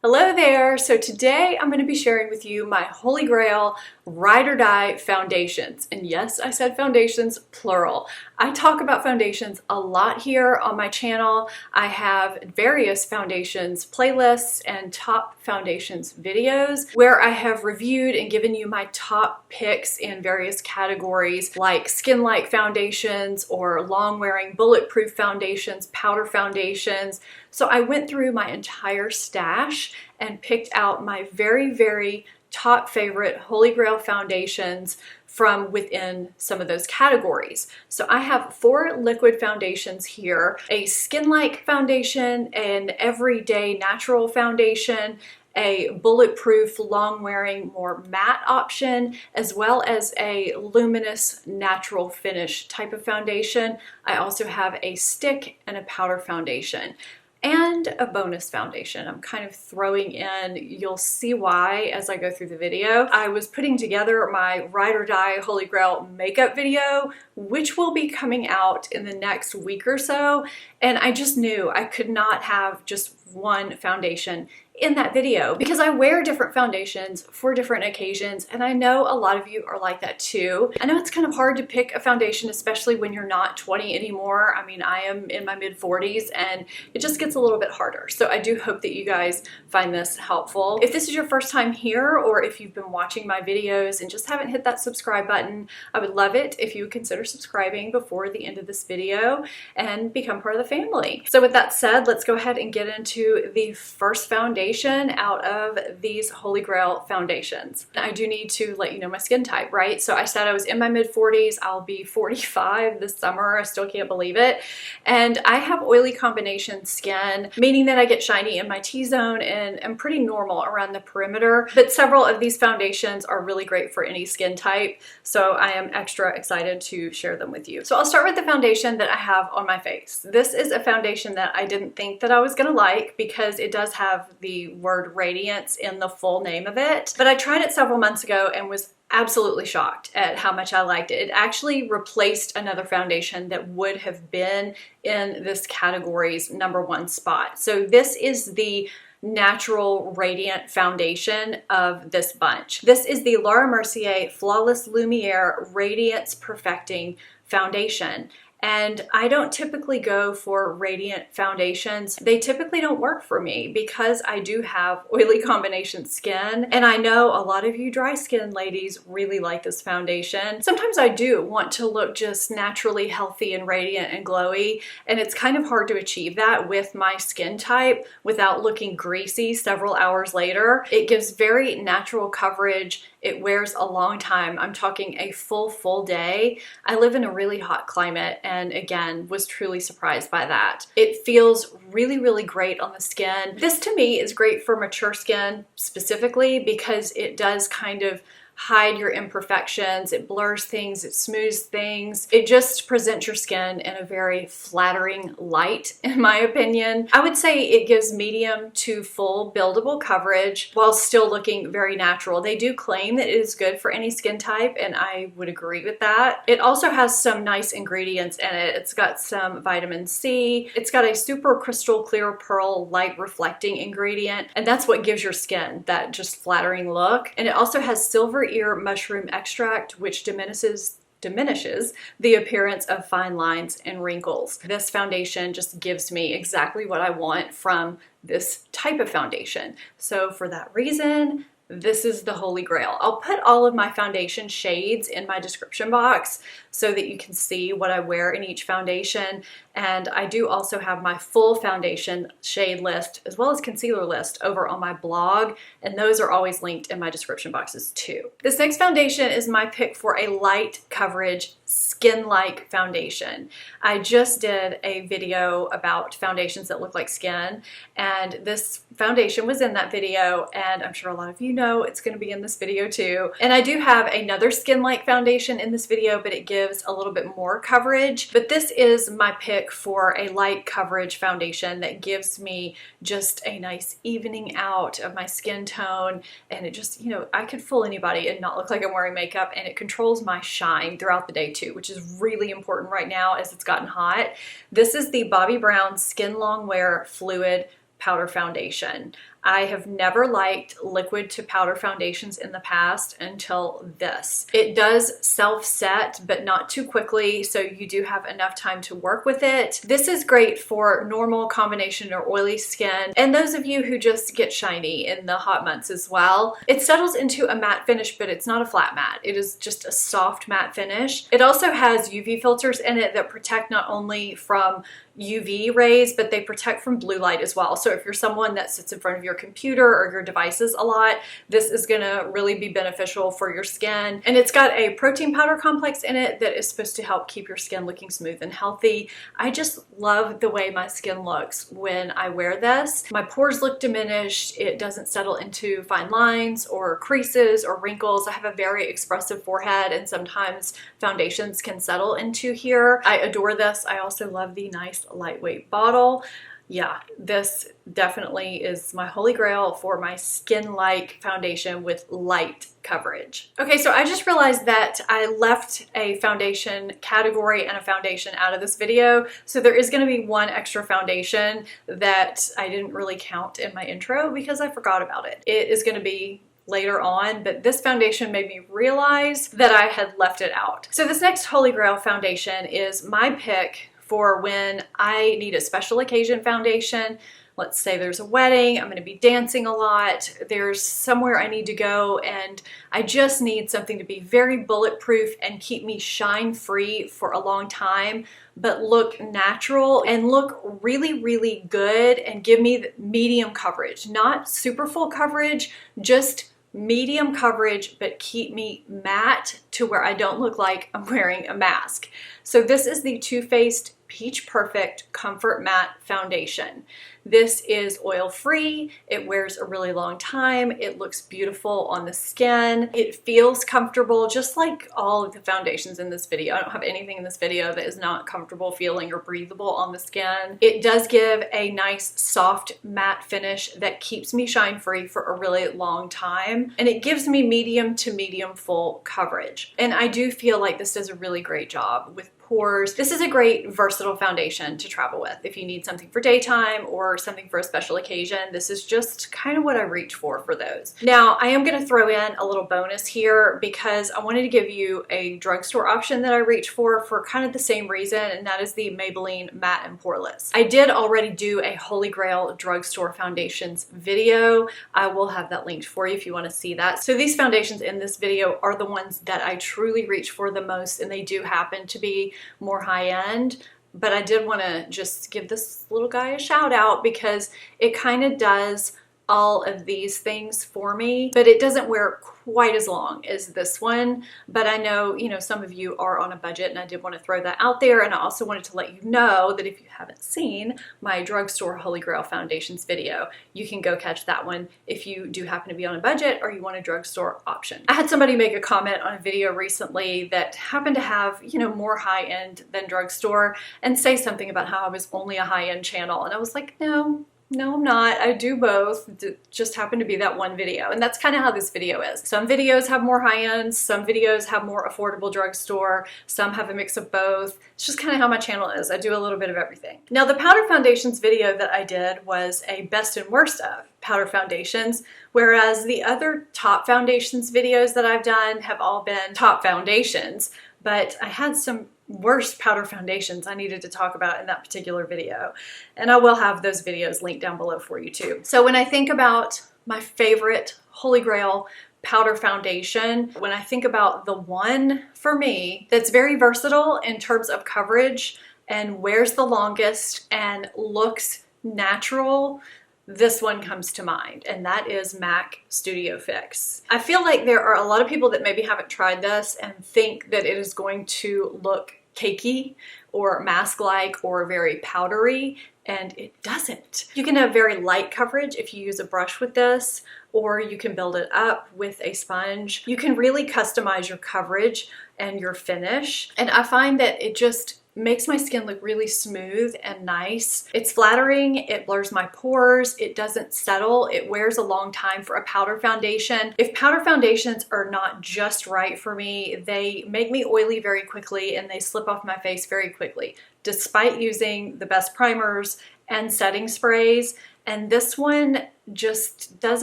Hello there! So today I'm going to be sharing with you my Holy Grail Ride or Die foundations. And yes, I said foundations, plural. I talk about foundations a lot here on my channel. I have various foundations playlists and top foundations videos where I have reviewed and given you my top picks in various categories like skin-like foundations or long-wearing bulletproof foundations, powder foundations. So I went through my entire stash and picked out my very top favorite Holy Grail foundations from within some of those categories. So I have 4 liquid foundations here, a skin-like foundation, an everyday natural foundation, a bulletproof, long-wearing, more matte option, as well as a luminous natural finish type of foundation. I also have a stick and a powder foundation. And a bonus foundation I'm kind of throwing in. You'll see why as I go through the video. I was putting together my Ride or Die Holy Grail makeup video, which will be coming out in the next week or so, and I just knew I could not have just one foundation in that video because I wear different foundations for different occasions, and I know a lot of you are like that too. I know it's kind of hard to pick a foundation, especially when you're not 20 anymore. I mean, I am in my mid-40s and it just gets a little bit harder. So I do hope that you guys find this helpful. If this is your first time here, or if you've been watching my videos and just haven't hit that subscribe button, I would love it if you would consider subscribing before the end of this video and become part of the family. So with that said, let's go ahead and get into the first foundation out of these Holy Grail foundations. I do need to let you know my skin type, right? So I said I was in my mid-40s. I'll be 45 this summer. I still can't believe it. And I have oily combination skin, meaning that I get shiny in my T-zone and I'm pretty normal around the perimeter. But several of these foundations are really great for any skin type, so I am extra excited to share them with you. So I'll start with the foundation that I have on my face. This is a foundation that I didn't think that I was gonna like because it does have the word radiance in the full name of it. But I tried it several months ago and was absolutely shocked at how much I liked it. It actually replaced another foundation that would have been in this category's #1 spot. So this is the natural radiant foundation of this bunch. This is the Laura Mercier Flawless Lumiere Radiance Perfecting Foundation. And I don't typically go for radiant foundations. They typically don't work for me because I do have oily combination skin. And I know a lot of you dry skin ladies really like this foundation. Sometimes I do want to look just naturally healthy and radiant and glowy. And it's kind of hard to achieve that with my skin type without looking greasy several hours later. It gives very natural coverage. It wears a long time. I'm talking a full day. I live in a really hot climate and again, was truly surprised by that. It feels really great on the skin. This to me is great for mature skin specifically because it does kind of hide your imperfections, it blurs things, it smooths things. It just presents your skin in a very flattering light, in my opinion. I would say it gives medium to full buildable coverage while still looking very natural. They do claim that it is good for any skin type, and I would agree with that. It also has some nice ingredients in it. It's got some vitamin C. It's got a super crystal clear pearl light reflecting ingredient, and that's what gives your skin that just flattering look. And it also has silver ear mushroom extract, which diminishes the appearance of fine lines and wrinkles. This foundation just gives me exactly what I want from this type of foundation. So for that reason, this is the Holy Grail. I'll put all of my foundation shades in my description box so that you can see what I wear in each foundation. And I do also have my full foundation shade list as well as concealer list over on my blog, and those are always linked in my description boxes too. This next foundation is my pick for a light coverage skin-like foundation. I just did a video about foundations that look like skin, and this foundation was in that video, and I'm sure a lot of you know it's going to be in this video too. And I do have another skin-like foundation in this video, but it gives a little bit more coverage. But this is my pick for a light coverage foundation that gives me just a nice evening out of my skin tone, and it just, you know, I could fool anybody and not look like I'm wearing makeup, and it controls my shine throughout the day too, which is really important right now as it's gotten hot. This is the Bobbi Brown Skin Long Wear Fluid Powder Foundation. I have never liked liquid to powder foundations in the past until this. It does self-set, but not too quickly, so you do have enough time to work with it. This is great for normal, combination, or oily skin, and those of you who just get shiny in the hot months as well. It settles into a matte finish, but it's not a flat matte. It is just a soft matte finish. It also has UV filters in it that protect not only from UV rays, but they protect from blue light as well. So if you're someone that sits in front of your computer or your devices a lot, this is gonna really be beneficial for your skin. And it's got a protein powder complex in it that is supposed to help keep your skin looking smooth and healthy. I just love the way my skin looks when I wear this. My pores look diminished. It doesn't settle into fine lines or creases or wrinkles. I have a very expressive forehead, and sometimes foundations can settle into here. I adore this. I also love the nice lightweight bottle. Yeah, this definitely is my holy grail for my skin-like foundation with light coverage. Okay, so I just realized that I left a foundation category and a foundation out of this video. So there is going to be one extra foundation that I didn't really count in my intro because I forgot about it. It is going to be later on, but this foundation made me realize that I had left it out. So this next holy grail foundation is my pick for when I need a special occasion foundation. Let's say there's a wedding, I'm gonna be dancing a lot, there's somewhere I need to go, and I just need something to be very bulletproof and keep me shine free for a long time, but look natural and look really, really good and give me the medium coverage. Not super full coverage, just medium coverage, but keep me matte to where I don't look like I'm wearing a mask. So this is the Too Faced Peach Perfect Comfort Matte Foundation. This is oil-free, it wears a really long time, it looks beautiful on the skin, it feels comfortable, just like all of the foundations in this video. I don't have anything in this video that is not comfortable feeling or breathable on the skin. It does give a nice soft matte finish that keeps me shine-free for a really long time, and it gives me medium to medium full coverage. And I do feel like this does a really great job with pores. This is a great versatile foundation to travel with. If you need something for daytime or something for a special occasion, this is just kind of what I reach for those. Now, I am gonna throw in a little bonus here because I wanted to give you a drugstore option that I reach for kind of the same reason, and that is the Maybelline Matte and Poreless. I did already do a Holy Grail drugstore foundations video. I will have that linked for you if you wanna see that. So these foundations in this video are the ones that I truly reach for the most, and they do happen to be more high-end, but I did want to just give this little guy a shout out because it kind of does all of these things for me, but it doesn't wear quite as long as this one. But I know, you know, some of you are on a budget, and I did want to throw that out there. And I also wanted to let you know that if you haven't seen my drugstore Holy Grail foundations video, you can go catch that one if you do happen to be on a budget or you want a drugstore option. I had somebody make a comment on a video recently that happened to have, you know, more high-end than drugstore and say something about how I was only a high-end channel. And I was like, no, I'm not. I do both. It just happened to be that one video. And that's kind of how this video is. Some videos have more high-end, some videos have more affordable drugstore, some have a mix of both. It's just kind of how my channel is. I do a little bit of everything. Now, the powder foundations video that I did was a best and worst of powder foundations, whereas the other top foundations videos that I've done have all been top foundations, but I had some worst powder foundations I needed to talk about in that particular video. And I will have those videos linked down below for you too. So when I think about my favorite Holy Grail powder foundation, when I think about the one for me that's very versatile in terms of coverage and wears the longest and looks natural, this one comes to mind, and that is MAC Studio Fix. I feel like there are a lot of people that maybe haven't tried this and think that it is going to look cakey or mask-like or very powdery, and it doesn't. You can have very light coverage if you use a brush with this, or you can build it up with a sponge. You can really customize your coverage and your finish, and I find that it just makes my skin look really smooth and nice. It's flattering, it blurs my pores, it doesn't settle, it wears a long time for a powder foundation. If powder foundations are not just right for me, they make me oily very quickly and they slip off my face very quickly, despite using the best primers and setting sprays. And this one just does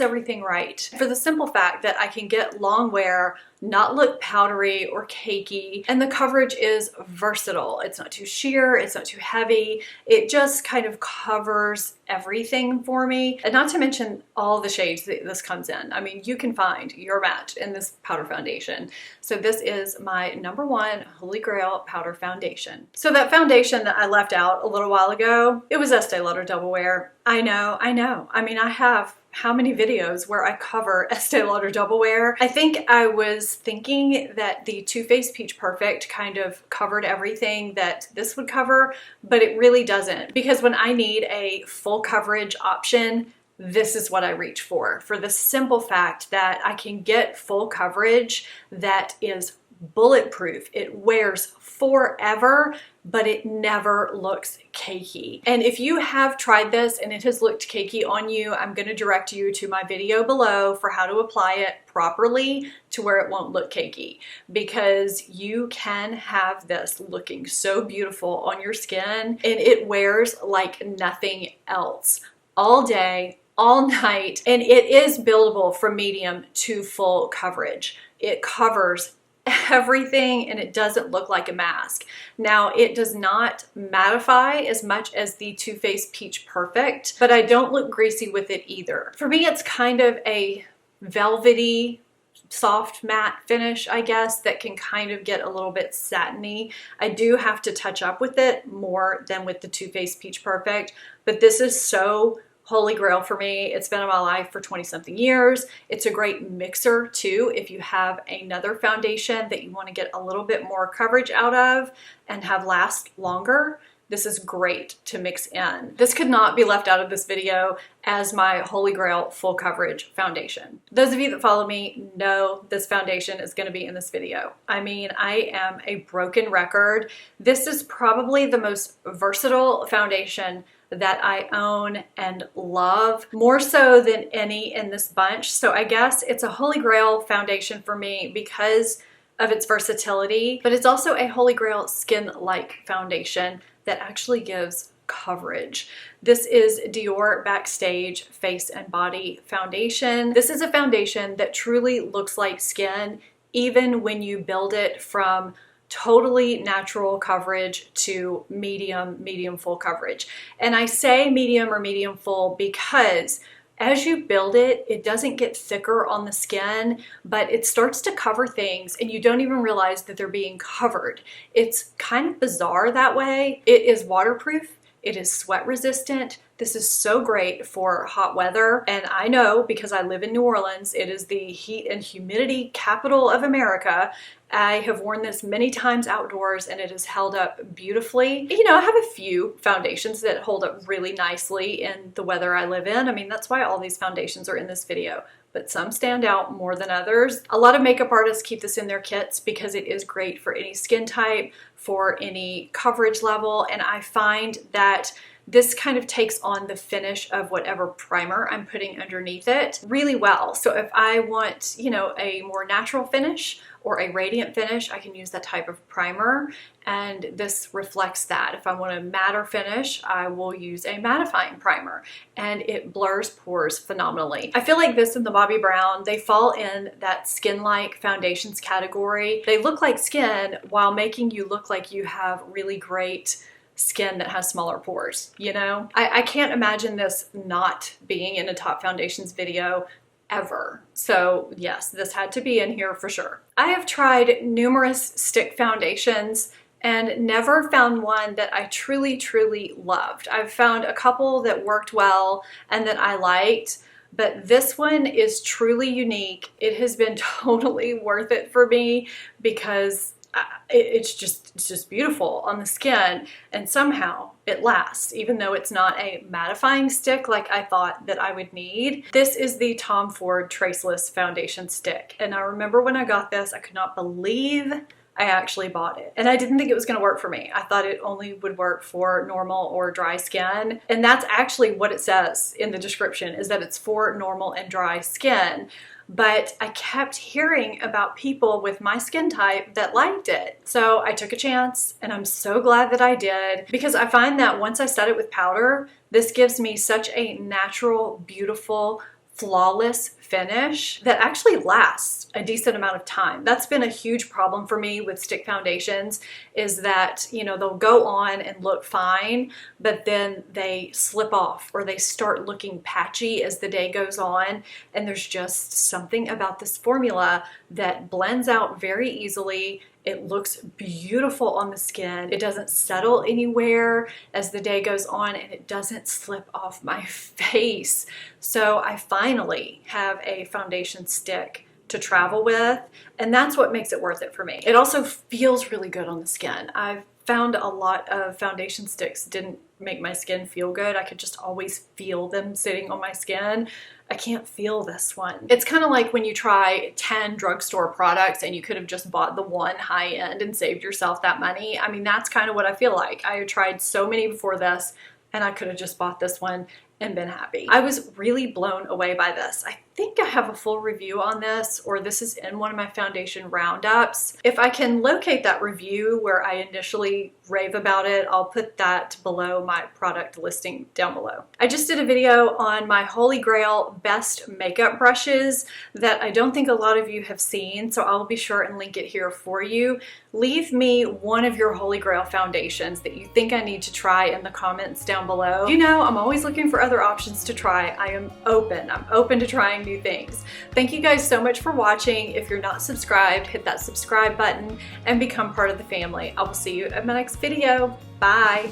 everything right. For the simple fact that I can get long wear, not look powdery or cakey, and the coverage is versatile. It's not too sheer, it's not too heavy. It just kind of covers everything for me. And not to mention all the shades that this comes in. I mean, you can find your match in this powder foundation. So this is my #1 Holy Grail powder foundation. So that foundation that I left out a little while ago, it was Estee Lauder Double Wear. I know. I mean, I have how many videos where I cover Estee Lauder Double Wear. I think I was thinking that the Too Faced Peach Perfect kind of covered everything that this would cover, but it really doesn't. Because when I need a full coverage option, this is what I reach for the simple fact that I can get full coverage that is bulletproof. It wears forever, but it never looks cakey. And if you have tried this and it has looked cakey on you, I'm going to direct you to my video below for how to apply it properly to where it won't look cakey, because you can have this looking so beautiful on your skin and it wears like nothing else all day, all night, and it is buildable from medium to full coverage. It covers everything and it doesn't look like a mask. Now, it does not mattify as much as the Too Faced Peach Perfect, but I don't look greasy with it either. For me, it's kind of a velvety, soft matte finish, I guess, that can kind of get a little bit satiny. I do have to touch up with it more than with the Too Faced Peach Perfect, but this is so Holy Grail for me. It's been in my life for 20 something years. It's a great mixer too if you have another foundation that you want to get a little bit more coverage out of and have last longer. This is great to mix in. This could not be left out of this video as my Holy Grail full coverage foundation. Those of you that follow me know this foundation is going to be in this video. I mean, I am a broken record. This is probably the most versatile foundation that I own and love, more so than any in this bunch. So I guess it's a Holy Grail foundation for me because of its versatility, but it's also a Holy Grail skin-like foundation that actually gives coverage. This is Dior Backstage Face and Body Foundation. This is a foundation that truly looks like skin, even when you build it from totally natural coverage to medium full coverage. And I say medium or medium full because as you build it, it doesn't get thicker on the skin, but it starts to cover things and you don't even realize that they're being covered. It's kind of bizarre that way. It is waterproof. It is sweat resistant. This is so great for hot weather. And I know because I live in New Orleans, it is the heat and humidity capital of America. I have worn this many times outdoors and it has held up beautifully. You know, I have a few foundations that hold up really nicely in the weather I live in. I mean, that's why all these foundations are in this video, but some stand out more than others. A lot of makeup artists keep this in their kits because it is great for any skin type, for any coverage level, and I find that this kind of takes on the finish of whatever primer I'm putting underneath it really well. So if I want, you know, a more natural finish or a radiant finish, I can use that type of primer, and this reflects that. If I want a matter finish, I will use a mattifying primer, and it blurs pores phenomenally. I feel like this and the Bobbi Brown, they fall in that skin-like foundations category. They look like skin while making you look like you have really great skin that has smaller pores, you know? I can't imagine this not being in a top foundations video ever. So yes, this had to be in here for sure. I have tried numerous stick foundations and never found one that I truly loved. I've found a couple that worked well and that I liked, but this one is truly unique. It has been totally worth it for me because it's just beautiful on the skin, and somehow it lasts, even though it's not a mattifying stick like I thought that I would need. This is the Tom Ford Traceless Foundation Stick, and I remember when I got this, I could not believe I actually bought it. And I didn't think it was gonna work for me. I thought it only would work for normal or dry skin, and that's actually what it says in the description, is that it's for normal and dry skin. But I kept hearing about people with my skin type that liked it. So I took a chance, and I'm so glad that I did, because I find that once I set it with powder, This gives me such a natural, beautiful, flawless finish that actually lasts a decent amount of time. That's been a huge problem for me with stick foundations, is that, you know, they'll go on and look fine, but then they slip off or they start looking patchy as the day goes on. And there's just something about this formula that blends out very easily. It looks beautiful on the skin. It doesn't settle anywhere as the day goes on, and it doesn't slip off my face. So I finally have a foundation stick to travel with, and that's what makes it worth it for me. It also feels really good on the skin. I've found a lot of foundation sticks didn't make my skin feel good. I could just always feel them sitting on my skin. I can't feel this one. It's kind of like when you try 10 drugstore products and you could have just bought the one high end and saved yourself that money. I mean, that's kind of what I feel like. I tried so many before this, and I could have just bought this one and been happy. I was really blown away by this. I think I have a full review on this, or this is in one of my foundation roundups. If I can locate that review where I initially rave about it, I'll put that below my product listing down below. I just did a video on my Holy Grail best makeup brushes that I don't think a lot of you have seen, so I'll be sure and link it here for you. Leave me one of your Holy Grail foundations that you think I need to try in the comments down below. You know, I'm always looking for other options to try. I'm open to trying new things. Thank you guys so much for watching. If you're not subscribed, hit that subscribe button and become part of the family. I will see you at my next video. Bye.